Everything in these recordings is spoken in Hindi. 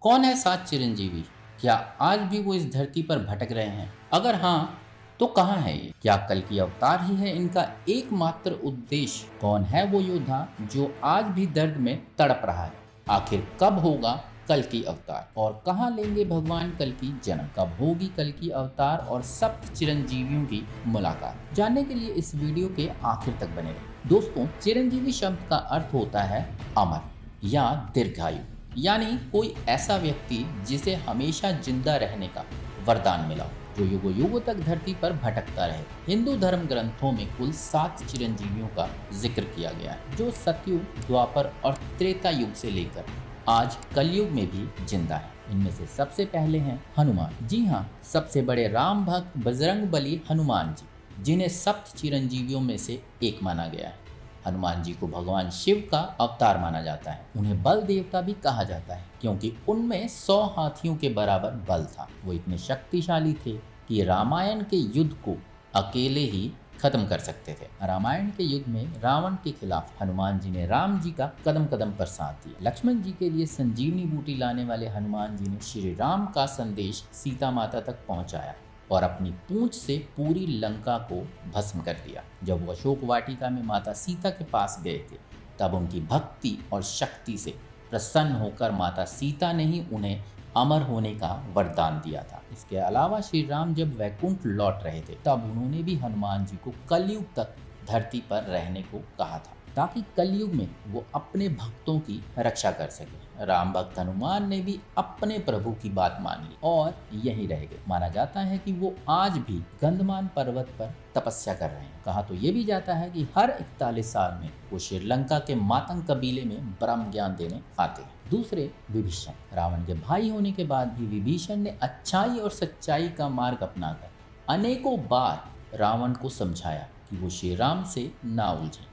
कौन है सात चिरंजीवी? क्या आज भी वो इस धरती पर भटक रहे हैं? अगर हाँ, तो कहाँ है ये? क्या कल की अवतार ही है इनका एकमात्र उद्देश्य? कौन है वो योद्धा जो आज भी दर्द में तड़प रहा है? आखिर कब होगा कल की अवतार और कहाँ लेंगे भगवान कल की जन्म? कब होगी कल की अवतार और सप्त चिरंजीवियों की मुलाकात? जानने के लिए इस वीडियो के आखिर तक बने रहें। दोस्तों, चिरंजीवी शब्द का अर्थ होता है अमर या दीर्घायु, यानी कोई ऐसा व्यक्ति जिसे हमेशा जिंदा रहने का वरदान मिला हो, जो युगों युगों तक धरती पर भटकता रहे। हिंदू धर्म ग्रंथों में कुल 7 चिरंजीवियों का जिक्र किया गया है, जो सतयुग, द्वापर और त्रेता युग से लेकर आज कलयुग में भी जिंदा है। इनमें से सबसे पहले हैं हनुमान। जी हाँ, सबसे बड़े राम भक्त बजरंग बली हनुमान जी, जिन्हें सप्त चिरंजीवियों में से एक माना गया है। हनुमान जी को भगवान शिव का अवतार माना जाता है। उन्हें बल देवता भी कहा जाता है, क्योंकि उनमें 100 हाथियों के बराबर बल था। वो इतने शक्तिशाली थे कि रामायण के युद्ध को अकेले ही खत्म कर सकते थे। रामायण के युद्ध में रावण के खिलाफ हनुमान जी ने राम जी का कदम कदम पर साथ दिया। लक्ष्मण जी के लिए संजीवनी बूटी लाने वाले हनुमान जी ने श्री राम का संदेश सीता माता तक पहुंचाया और अपनी पूंछ से पूरी लंका को भस्म कर दिया। जब वो अशोक वाटिका में माता सीता के पास गए थे, तब उनकी भक्ति और शक्ति से प्रसन्न होकर माता सीता ने ही उन्हें अमर होने का वरदान दिया था। इसके अलावा श्री राम जब वैकुंठ लौट रहे थे, तब उन्होंने भी हनुमान जी को कलयुग तक धरती पर रहने को कहा था, ताकि कलयुग में वो अपने भक्तों की रक्षा कर सके। राम भक्त हनुमान ने भी अपने प्रभु की बात मान ली और यहीं रह गए। माना जाता है कि वो आज भी गंधमान पर्वत पर तपस्या कर रहे हैं। कहा तो ये भी जाता है कि हर 41 साल में वो श्रीलंका के मातंग कबीले में ब्रह्म ज्ञान देने आते हैं। दूसरे विभीषण। रावण के भाई होने के बाद भी विभीषण ने अच्छाई और सच्चाई का मार्ग अपनाकर अनेकों बार रावण को समझाया कि वो श्री राम से ना उलझे,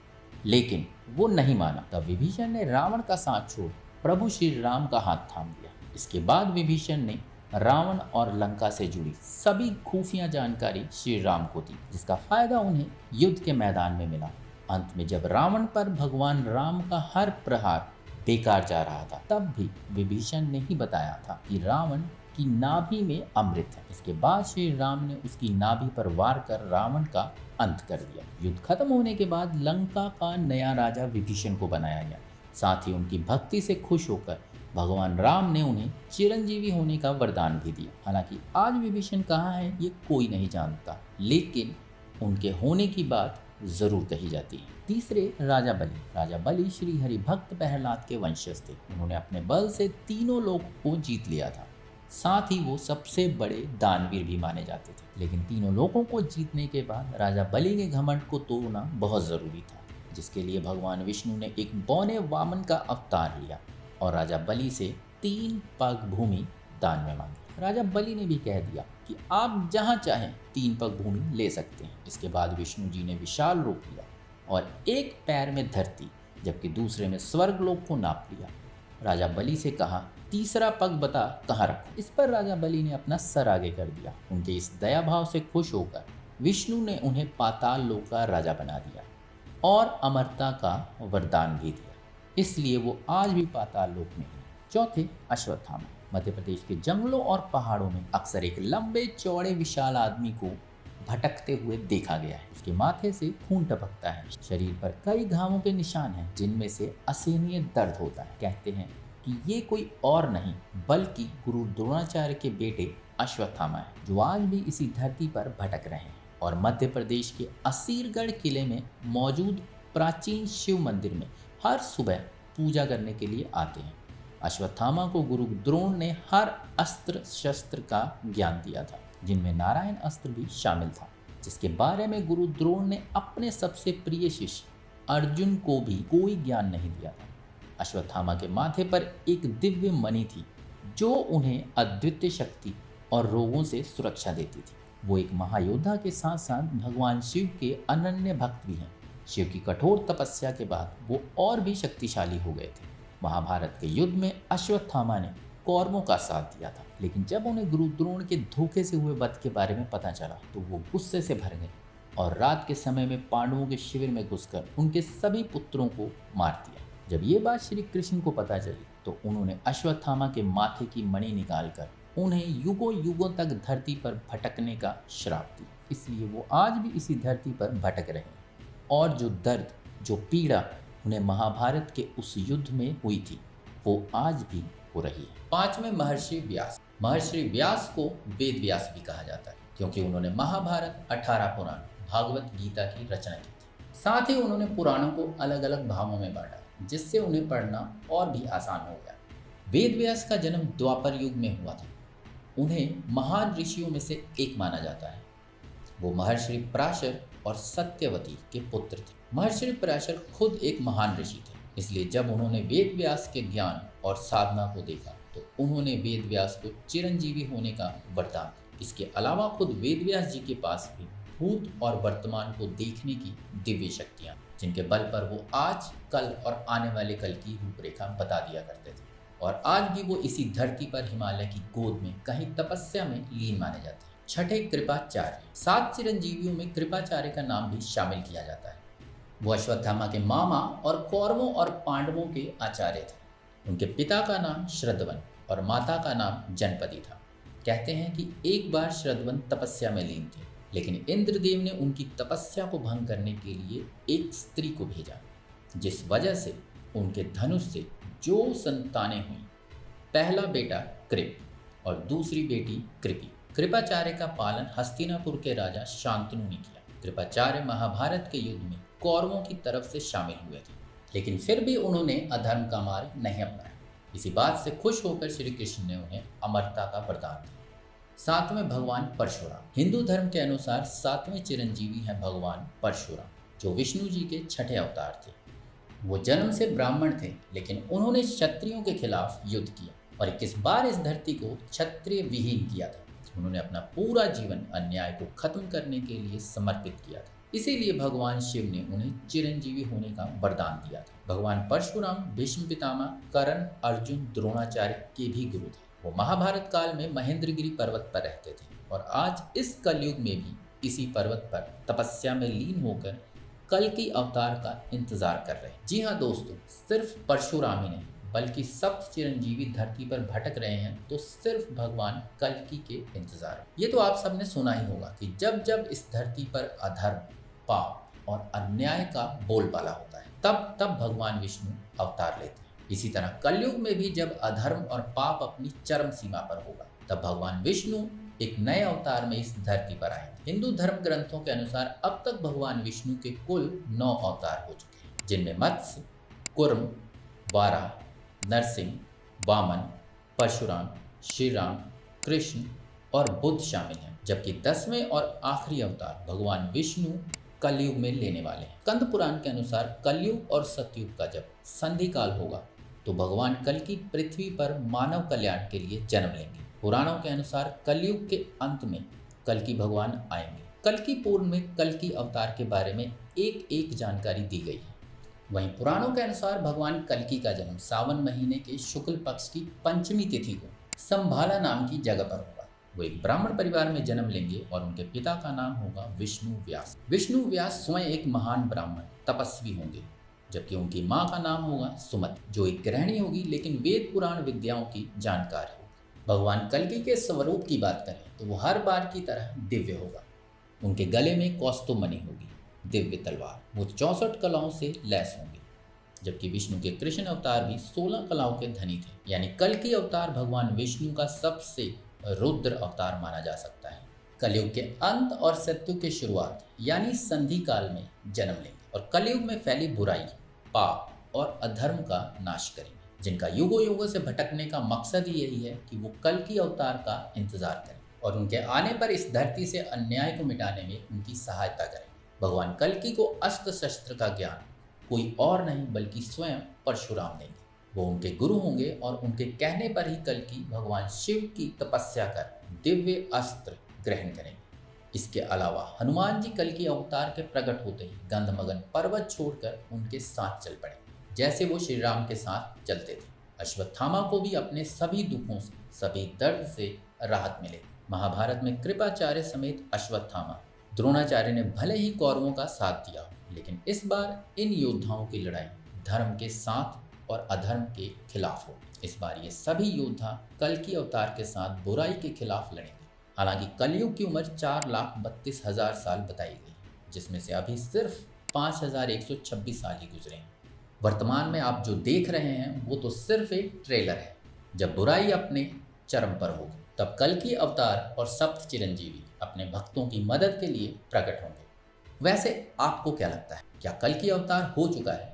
लेकिन वो नहीं माना। तब विभीषण ने रावण का साथ छोड़ प्रभु श्री राम का हाथ थाम दिया। इसके बाद विभीषण ने रावण और लंका से जुड़ी सभी खुफिया जानकारी श्री राम को दी, जिसका फायदा उन्हें युद्ध के मैदान में मिला। अंत में जब रावण पर भगवान राम का हर प्रहार बेकार जा रहा था, तब भी विभीषण ने ही बताया था कि रावण की नाभि में अमृत है। इसके बाद श्री राम ने उसकी नाभि पर वार कर रावण का अंत कर दिया। युद्ध खत्म होने के बाद लंका का नया राजा विभीषण को बनाया गया। साथ ही उनकी भक्ति से खुश होकर भगवान राम ने उन्हें चिरंजीवी होने का वरदान भी दिया। हालांकि आज विभीषण कहाँ है ये कोई नहीं जानता, लेकिन उनके होने की बात जरूर कही जाती है। तीसरे राजा बलि। राजा बलि श्री हरि भक्त प्रहलाद के वंशज थे। उन्होंने अपने बल से तीनों लोक को जीत लिया था। साथ ही वो सबसे बड़े दानवीर भी माने जाते थे। लेकिन तीनों लोगों को जीतने के बाद राजा बलि के घमंड को तोड़ना बहुत जरूरी था, जिसके लिए भगवान विष्णु ने एक बौने वामन का अवतार लिया और राजा बलि से 3 पग भूमि दान में मांगी। राजा बलि ने भी कह दिया कि आप जहां चाहें 3 पग भूमि ले सकते हैं। इसके बाद विष्णु जी ने विशाल रूप लिया और एक पैर में धरती जबकि दूसरे में स्वर्ग लोक को नाप लिया। राजा बलि से कहा, तीसरा पग बता कहाँ रखूं। इस पर राजा बलि ने अपना सर आगे कर दिया। उनके इस दया भाव से खुश होकर विष्णु ने उन्हें पाताल लोक का राजा बना दिया और अमरता का वरदान भी दिया। इसलिए वो आज भी पाताल लोक में है। चौथे अश्वत्थामा। मध्य प्रदेश के जंगलों और पहाड़ों में अक्सर एक लंबे चौड़े विशाल आदमी को भटकते हुए देखा गया है। उसके माथे से खून टपकता है। शरीर पर कई घावों के निशान हैं, जिनमें से असहनीय दर्द होता है। कहते हैं कि ये कोई और नहीं बल्कि गुरु द्रोणाचार्य के बेटे अश्वत्थामा है, जो आज भी इसी धरती पर भटक रहे हैं और मध्य प्रदेश के असीरगढ़ किले में मौजूद प्राचीन शिव मंदिर में हर सुबह पूजा करने के लिए आते हैं। अश्वत्थामा को गुरु द्रोण ने हर अस्त्र शस्त्र का ज्ञान दिया था, जिनमें नारायण अस्त्र भी शामिल था, जिसके बारे में गुरु द्रोण ने अपने सबसे प्रिय शिष्य अर्जुन को भी कोई ज्ञान नहीं दिया था। अश्वत्थामा के माथे पर एक दिव्य मणि थी, जो उन्हें अद्वितीय शक्ति और रोगों से सुरक्षा देती थी। वो एक महायोद्धा के साथ साथ भगवान शिव के अनन्य भक्त भी हैं। शिव की कठोर तपस्या के बाद वो और भी शक्तिशाली हो गए थे। महाभारत के युद्ध में अश्वत्थामा ने कौरवों का साथ दिया था, लेकिन जब उन्हें गुरु द्रोण के धोखे से हुए वध के बारे में पता चला तो वो गुस्से से भर गए और रात के समय में पांडवों के शिविर में घुसकर उनके सभी पुत्रों को मार दिया। जब ये बात श्री कृष्ण को पता चली तो उन्होंने अश्वत्थामा के माथे की मणि निकालकर उन्हें युगों युगों तक धरती पर भटकने का श्राप दिया। इसलिए वो आज भी इसी धरती पर भटक रहे हैं और जो दर्द, जो पीड़ा उन्हें महाभारत के उस युद्ध में हुई थी वो आज भी हो रही है। पांचवें, महर्षि व्यास। महर्षि व्यास को वेद व्यास भी कहा जाता है क्योंकि उन्होंने महाभारत, 18 पुराण, भागवत गीता की रचना की थी। साथ ही उन्होंने पुराणों को अलग अलग भागों में बांटा जिससे उन्हें पढ़ना और भी आसान हो गया। वेद व्यास का जन्म द्वापर युग में हुआ था। उन्हें महान ऋषियों में से एक माना जाता है। वो महर्षि पराशर और सत्यवती के पुत्र थे। महर्षि पराशर खुद एक महान ऋषि थे, इसलिए जब उन्होंने वेद व्यास के ज्ञान और साधना को देखा तो उन्होंने वेद व्यास को चिरंजीवी होने का वरदान दिया। इसके अलावा खुद वेद व्यास जी के पास भी भूत और वर्तमान को देखने की दिव्य शक्तियां, जिनके बल पर वो आज, कल और आने वाले कल की रूपरेखा बता दिया करते थे। और आज भी वो इसी धरती पर हिमालय की गोद में कहीं तपस्या में लीन माने जाते हैं। छठे, कृपाचार्य। 7 चिरंजीवियों में कृपाचार्य का नाम भी शामिल किया जाता है। वो अश्वत्थामा के मामा और कौरवों और पांडवों के आचार्य थे। उनके पिता का नाम श्रद्धवन और माता का नाम जनपदी था। कहते हैं कि एक बार श्रद्धवन तपस्या में लीन थे, लेकिन इंद्रदेव ने उनकी तपस्या को भंग करने के लिए एक स्त्री को भेजा, जिस वजह से उनके धनुष से जो संतानें हुई, पहला बेटा कृप और दूसरी बेटी कृपी। कृपाचार्य का पालन हस्तिनापुर के राजा शांतनु ने किया। कृपाचार्य महाभारत के युद्ध में कौरवों की तरफ से शामिल हुए थे, लेकिन फिर भी उन्होंने अधर्म का मार्ग नहीं अपनाया। इसी बात से खुश होकर श्री कृष्ण ने उन्हें अमरता का वरदान दिया। 7वें, भगवान परशुराम। हिंदू धर्म के अनुसार 7वें चिरंजीवी हैं भगवान परशुराम, जो विष्णु जी के छठे अवतार थे। वो जन्म से ब्राह्मण थे, लेकिन उन्होंने क्षत्रियों के खिलाफ युद्ध किया और 21 बार इस धरती को क्षत्रिय विहीन किया था। उन्होंने अपना पूरा जीवन अन्याय को खत्म करने के लिए समर्पित किया था। इसीलिए भगवान शिव ने उन्हें चिरंजीवी होने का वरदान दिया था। भगवान परशुराम भीष्म पितामह, कर्ण, अर्जुन, द्रोणाचार्य के भी गुरु थे। वो महाभारत काल में महेंद्रगिरी पर्वत पर रहते थे और आज इस कलयुग में भी इसी पर्वत पर तपस्या में लीन होकर कल की अवतार का इंतजार कर रहे हैं। जी हाँ दोस्तों, सिर्फ परशुराम ही नहीं बल्कि सप्त चिरंजीवी धरती पर भटक रहे हैं, तो सिर्फ भगवान कल्कि के इंतजार। ये तो आप सबने सुना ही होगा कि जब जब इस धरती पर अधर्म, पाप और अन्याय का बोलबाला होता है, तब तब भगवान विष्णु अवतार लेते हैं। इसी तरह कलयुग में भी जब अधर्म और पाप अपनी चरम सीमा पर होगा, तब भगवान विष्णु एक नए अवतार में इस धरती पर आएंगे। हिंदू धर्म ग्रंथों के अनुसार अब तक भगवान विष्णु के कुल 9 अवतार हो चुके हैं, जिनमें मत्स्य, कुर्म, वाराह, नरसिंह, वामन, परशुराम, श्री राम, कृष्ण और बुद्ध शामिल हैं। जबकि 10वें और आखिरी अवतार भगवान विष्णु कलयुग में लेने वाले हैं। कंद पुराण के अनुसार कलयुग और सतयुग का जब संधि काल होगा तो भगवान कल्कि पृथ्वी पर मानव कल्याण के लिए जन्म लेंगे। पुराणों के अनुसार कलयुग के अंत में कल्कि भगवान आएंगे। कल्कि पूर्व में कल्कि अवतार के बारे में एक एक जानकारी दी गई है। वहीं पुराणों के अनुसार भगवान कल्कि का जन्म सावन महीने के शुक्ल पक्ष की पंचमी तिथि को संभाला नाम की जगह पर होगा। वो एक ब्राह्मण परिवार में जन्म लेंगे और उनके पिता का नाम होगा विष्णु व्यास। विष्णु व्यास स्वयं एक महान ब्राह्मण तपस्वी होंगे, जबकि उनकी माँ का नाम होगा सुमति, जो एक गृहिणी होगी लेकिन वेद पुराण विद्याओं की जानकार है। भगवान कल्कि के स्वरूप की बात करें तो वो हर बार की तरह दिव्य होगा। उनके गले में कौस्तुभमणि होगी, दिव्य तलवार। वो 64 कलाओं से लैस होंगे, जबकि विष्णु के कृष्ण अवतार भी 16 कलाओं के धनी थे। यानी कल्कि अवतार भगवान विष्णु का सबसे रुद्र अवतार माना जा सकता है। कलयुग के अंत और सतयुग की शुरुआत यानी संधि काल में जन्म लेंगे और कलयुग में फैली बुराई, पाप और अधर्म का नाश करेंगे, जिनका युगों युगों से भटकने का मकसद ही यही है कि वो कल्कि अवतार का इंतजार करें और उनके आने पर इस धरती से अन्याय को मिटाने में उनकी सहायता करें। भगवान कल्कि को अस्त्र शस्त्र का ज्ञान कोई और नहीं बल्कि स्वयं परशुराम देंगे। वो उनके गुरु होंगे और उनके कहने पर ही कल्कि भगवान शिव की तपस्या कर दिव्य अस्त्र ग्रहण करेंगे। इसके अलावा हनुमान जी कल्कि अवतार के प्रकट होते ही गंधमगन पर्वत छोड़कर उनके साथ चल पड़े, जैसे वो श्री राम के साथ चलते थे। अश्वत्थामा को भी अपने सभी दुखों से, सभी दर्द से राहत मिले। महाभारत में कृपाचार्य समेत अश्वत्थामा, द्रोणाचार्य ने भले ही कौरवों का साथ दिया, लेकिन इस बार इन योद्धाओं की लड़ाई धर्म के साथ और अधर्म के खिलाफ हो। इस बार ये सभी योद्धा कल्कि अवतार के साथ बुराई के खिलाफ लड़ेंगे। हालांकि कलयुग की उम्र 4,32,000 साल बताई गई, जिसमें से अभी सिर्फ 5,126 साल ही गुजरे हैं। वर्तमान में आप जो देख रहे हैं वो तो सिर्फ एक ट्रेलर है। जब बुराई अपने चरम पर होगी तब कल्कि अवतार और सप्त चिरंजीवी अपने भक्तों की मदद के लिए प्रकट होंगे। वैसे आपको क्या लगता है, क्या कल्कि अवतार हो चुका है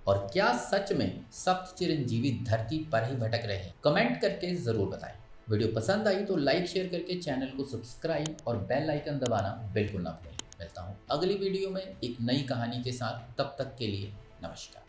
और क्या सच में सप्त चिरंजीवी धरती पर ही भटक रहे हैं? कमेंट करके जरूर बताएं। वीडियो पसंद आई तो लाइक शेयर करके चैनल को सब्सक्राइब और बेल आइकन दबाना बिल्कुल ना भूलें। मिलता हूँ अगली वीडियो में एक नई कहानी के साथ, तब तक के लिए नमस्कार।